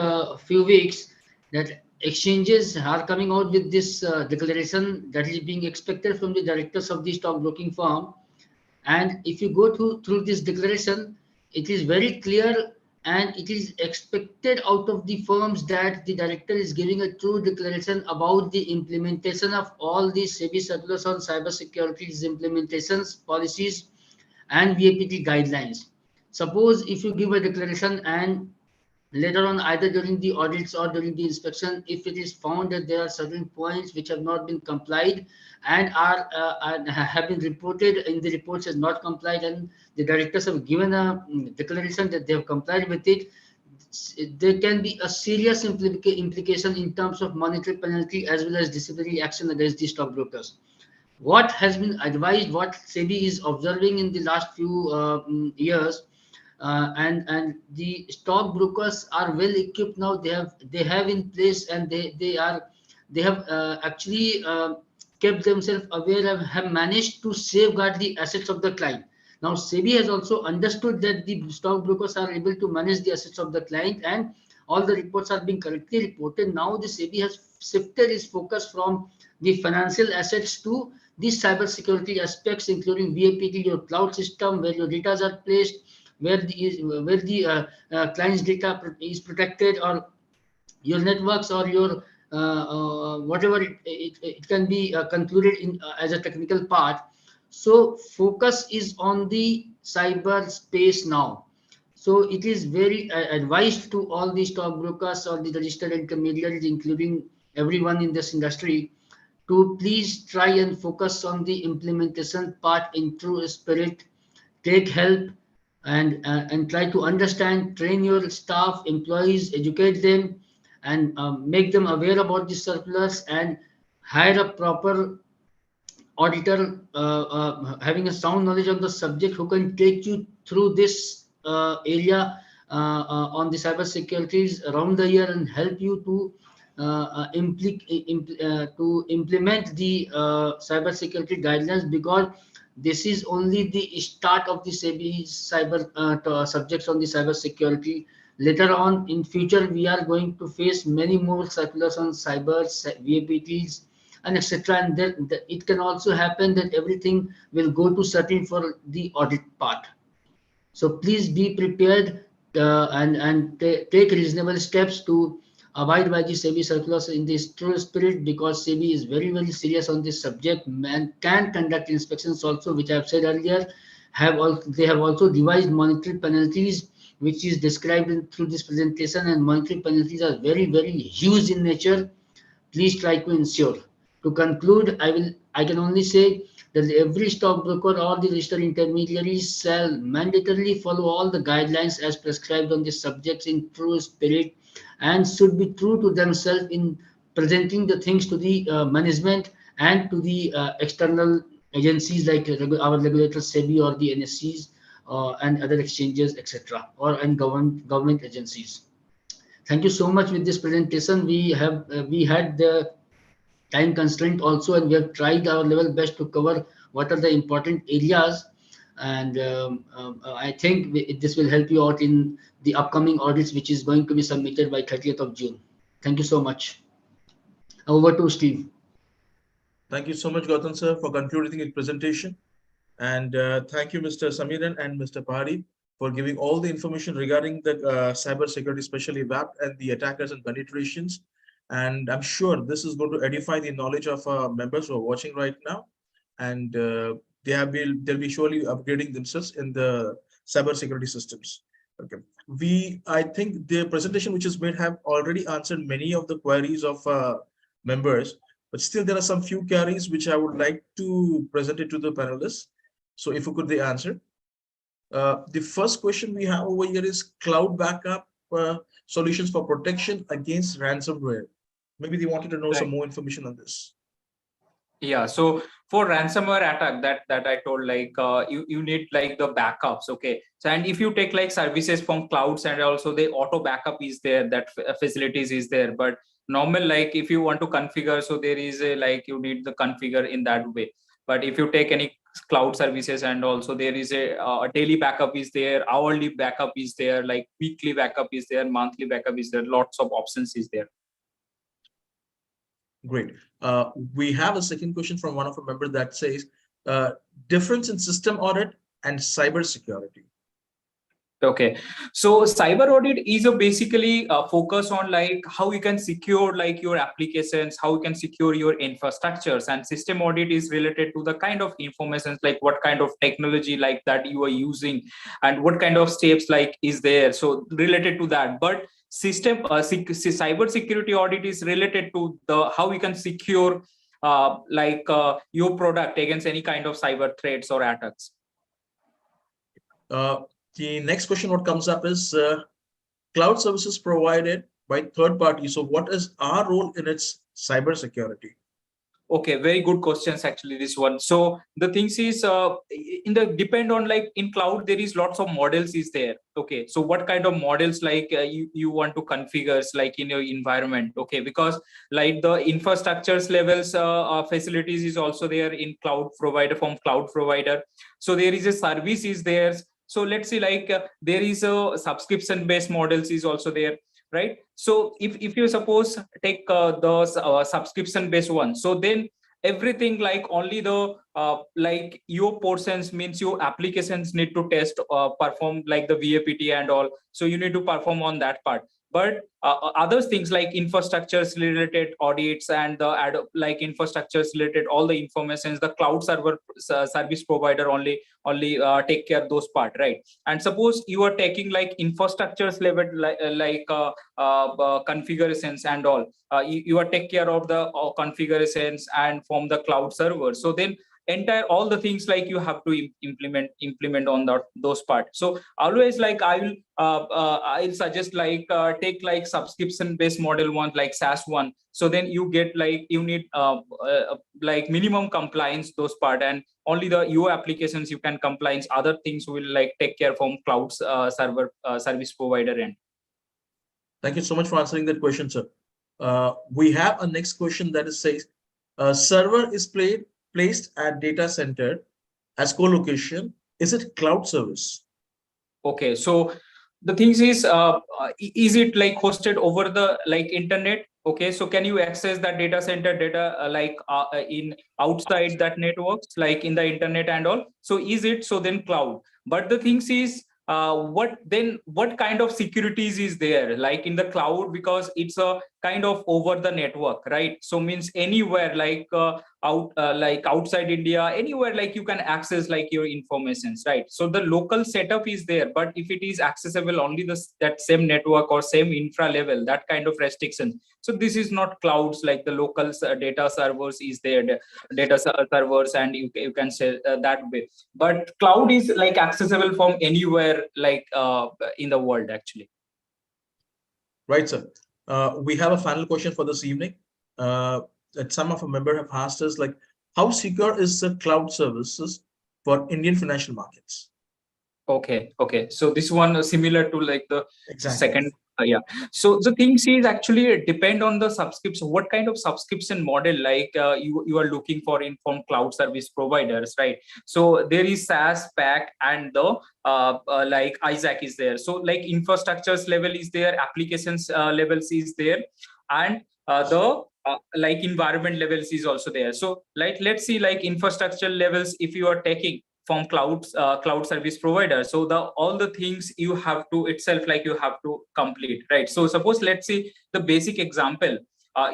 few weeks, that exchanges are coming out with this declaration that is being expected from the directors of the stockbroking firm. And if you go through this declaration, it is very clear, and it is expected out of the firms that the director is giving a true declaration about the implementation of all the SEBI circulars on cybersecurity implementations, policies, and VAPT guidelines. Suppose if you give a declaration and later on, either during the audits or during the inspection, if it is found that there are certain points which have not been complied and have been reported in the reports as not complied, and the directors have given a declaration that they have complied with it, there can be a serious implication in terms of monetary penalty as well as disciplinary action against the stockbrokers. What has been advised, what SEBI is observing in the last few years, and the stockbrokers are well equipped now. They have in place, and they have actually kept themselves aware and have managed to safeguard the assets of the client. Now SEBI has also understood that the stockbrokers are able to manage the assets of the client, and all the reports are being correctly reported. Now the SEBI has shifted its focus from the financial assets to the cybersecurity aspects, including VAPT, your cloud system, where your data are placed, where the client's data is protected, or your networks, or your whatever it can be concluded in as a technical part. So focus is on the cyber space now. So it is very advised to all the stockbrokers or the registered intermediaries, including everyone in this industry, to please try and focus on the implementation part in true spirit. Take help and try to understand, train your staff, employees, educate them, and make them aware about the circulars, and hire a proper auditor having a sound knowledge on the subject, who can take you through this area on the cyber securities around the year and help you to implement the cyber security guidelines, because this is only the start of the SEBI cyber subjects on the cyber security. Later on in future, we are going to face many more circulars on cyber, VAPTs, and etc. And then it can also happen that everything will go to certain for the audit part. So please be prepared and take reasonable steps to abide by the SEBI circulars in this true spirit, because SEBI is very, very serious on this subject and can conduct inspections also, which I have said earlier. They have also devised monetary penalties, which is described through this presentation, and monetary penalties are very, very huge in nature. Please try to ensure. To conclude, I can only say that every stockbroker or the registered intermediaries shall mandatorily follow all the guidelines as prescribed on these subjects in true spirit and should be true to themselves in presenting the things to the management and to the external agencies like our regulators, SEBI or the NSCs and other exchanges, etc., or and government agencies. Thank you so much. With this presentation, we had the time constraint also, and we have tried our level best to cover what are the important areas. And I think this will help you out in the upcoming audits, which is going to be submitted by 30th of June. Thank you so much. Over to Steve. Thank you so much, Gautam sir, for concluding the presentation. And thank you, Mr. Samiran and Mr. Pahari, for giving all the information regarding the cyber security, especially WAP and the attackers and penetrations. And I'm sure this is going to edify the knowledge of our members who are watching right now. And they'll be surely upgrading themselves in the cyber security systems. Okay. I think the presentation which is made have already answered many of the queries of members, but still there are some few queries which I would like to present it to the panelists. So if you could they answer. The first question we have over here is cloud backup solutions for protection against ransomware. Maybe they wanted to know some more information on this. Yeah, so for ransomware attack that I told, like you need like the backups. Okay, so and if you take like services from clouds and also the auto backup is there, that facilities is there, but normal, like if you want to configure, so there is a like you need the configure in that way. But if you take any cloud services and also there is a daily backup is there, hourly backup is there, like weekly backup is there, monthly backup is there, lots of options is there. Great. We have a second question from one of our members that says difference in system audit and cyber security. Okay, so cyber audit is a basically focus on like how you can secure like your applications, how you can secure your infrastructures, and system audit is related to the kind of information like what kind of technology like that you are using and what kind of steps like is there, so related to that. But system cyber security audit is related to the how you can secure your product against any kind of cyber threats or attacks. The next question what comes up is cloud services provided by third parties. So what is our role in its cyber security? Okay, very good questions actually, this one. So the things is depend on like in cloud there is lots of models is there. Okay, so what kind of models like you want to configure like in your environment. Okay, because like the infrastructures levels facilities is also there in cloud provider from cloud provider. So there is a service is there. So let's say like there is a subscription based models is also there, right? So if you suppose take those subscription based one, so then everything like only the like your portions means your applications need to test perform like the VAPT and all, so you need to perform on that part. But other things like infrastructures related audits and the like infrastructures related all the informations, the cloud server service provider only take care of those part, right? And suppose you are taking like infrastructures level configurations and all, you are take care of the configurations and from the cloud server. So then entire all the things like you have to implement on those parts. So always like I'll suggest like take like subscription based model one like SaaS one. So then you get like you need like minimum compliance those part, and only the your applications you can compliance, other things will like take care from cloud server service provider end. Thank you so much for answering that question, sir. We have a next question that is says server is placed at data center as co-location. Is it cloud service? Okay, so the things is it like hosted over the like internet? Okay, so can you access that data center data in outside that networks like in the internet and all? So is it so then cloud? But the things is what kind of securities is there like in the cloud, because it's a kind of over the network, right? So means anywhere like like outside India, anywhere like you can access like your informations, right? So the local setup is there, but if it is accessible only that same network or same infra level, that kind of restriction. So this is not clouds, like the local data servers is there, data servers, and you can say that way. But cloud is like accessible from anywhere like in the world actually. Right, sir. We have a final question for this evening. That some of our members have asked us, like, how secure is the cloud services for Indian financial markets? Okay. So this one is similar to like the Exactly. second. Yeah. So the thing is actually depend on the subscription. What kind of subscription model like you are looking for from cloud service providers, right? So there is SaaS, PAC, and the like Isaac is there. So like infrastructures level is there, applications levels is there, and the like environment levels is also there. So like let's see like infrastructure levels if you are taking from cloud service provider, so all the things you have to itself like you have to complete, right? So suppose let's see the basic example,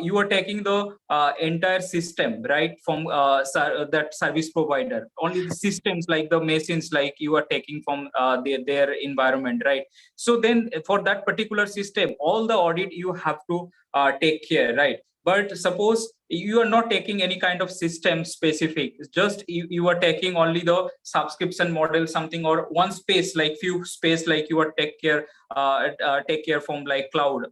you are taking the entire system right from that service provider, only the systems like the machines like you are taking from their environment, right? So then for that particular system all the audit you have to take care, right? But suppose you are not taking any kind of system specific, just you are taking only the subscription model something, or one space like few space like you are take care from like cloud,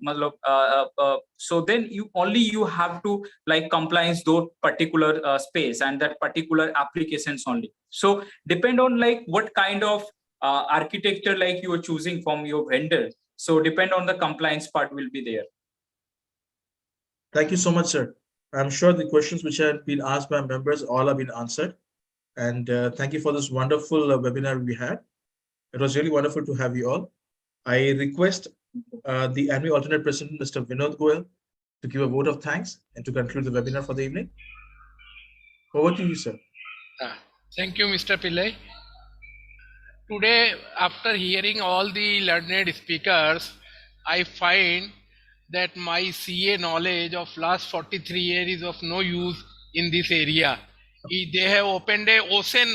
so then you have to like compliance those particular space and that particular applications only. So depend on like what kind of architecture like you are choosing from your vendor, so depend on the compliance part will be there. Thank you so much, sir. I'm sure the questions which have been asked by members all have been answered. And thank you for this wonderful webinar we had. It was really wonderful to have you all. I request the ANMI alternate president, Mr. Vinod Goel, to give a vote of thanks and to conclude the webinar for the evening. Over to you, sir. Thank you, Mr. Pillai. Today, after hearing all the learned speakers, I find that my CA knowledge of last 43 years is of no use in this area. They have opened an ocean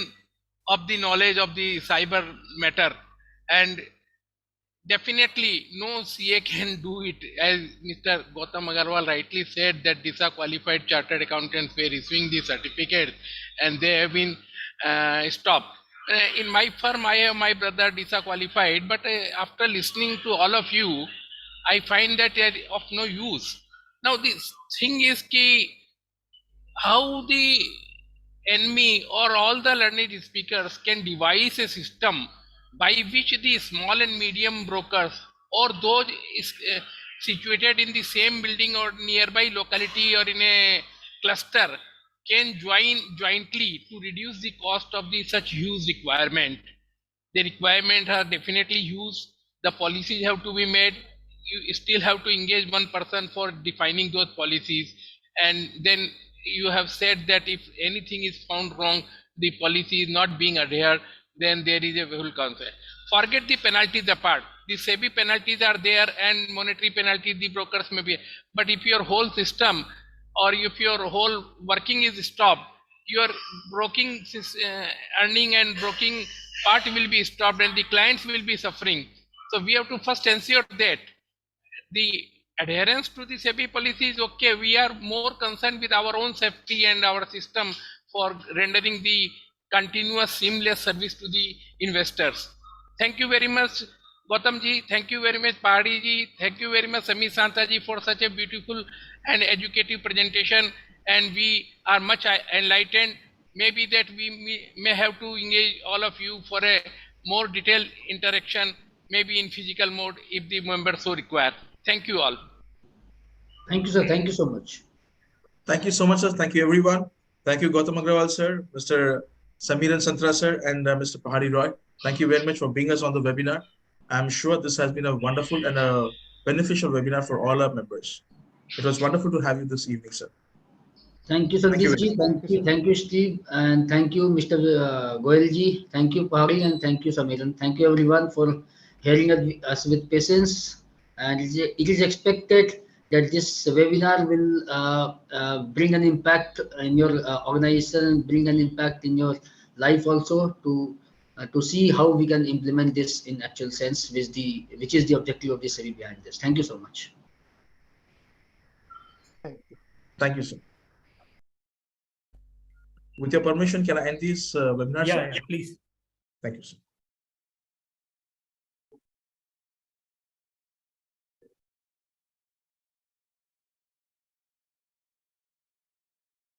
of the knowledge of the cyber matter, and definitely no CA can do it. As Mr. Gautam Agarwal rightly said, that DISA qualified chartered accountants were issuing the certificate and they have been stopped. In my firm, I have my brother DISA qualified, but after listening to all of you, I find that they are of no use. Now this thing is how the ANMI or all the learned speakers can devise a system by which the small and medium brokers or those situated in the same building or nearby locality or in a cluster can join jointly to reduce the cost of the such huge requirement. The requirements are definitely huge. The policies have to be made. You still have to engage one person for defining those policies, and then you have said that if anything is found wrong, the policy is not being adhered, then there is a full consequence. Forget the penalties apart. The SEBI penalties are there and monetary penalties the brokers may be, but if your whole system or if your whole working is stopped, your broking earning and broking part will be stopped and the clients will be suffering. So we have to first ensure that the adherence to the SEBI policy is okay. We are more concerned with our own safety and our system for rendering the continuous seamless service to the investors. Thank you very much, Gautam ji. Thank you very much, Pahari ji. Thank you very much, Santra ji, for such a beautiful and educative presentation. And we are much enlightened. Maybe that we may have to engage all of you for a more detailed interaction, maybe in physical mode if the members so require. Thank you all. Thank you, sir. Thank you so much. Thank you so much, sir. Thank you, everyone. Thank you, Gautam Agarwal, sir, Mr. Samiran Santra, sir, and Mr. Pahari Roy. Thank you very much for being us on the webinar. I'm sure this has been a wonderful and a beneficial webinar for all our members. It was wonderful to have you this evening, sir. Thank you, Sandeep ji. Thank you, Steve, and thank you, Mr. Goel ji. Thank you, Pahari, and thank you, Samiran. Thank you, everyone, for hearing us with patience. And it is expected that this webinar will bring an impact in your organization, bring an impact in your life also, to see how we can implement this in actual sense, which is the objective of this study behind this. Thank you so much. Thank you. Thank you, sir. With your permission, can I end this webinar, sir? Yeah, please. Thank you, sir.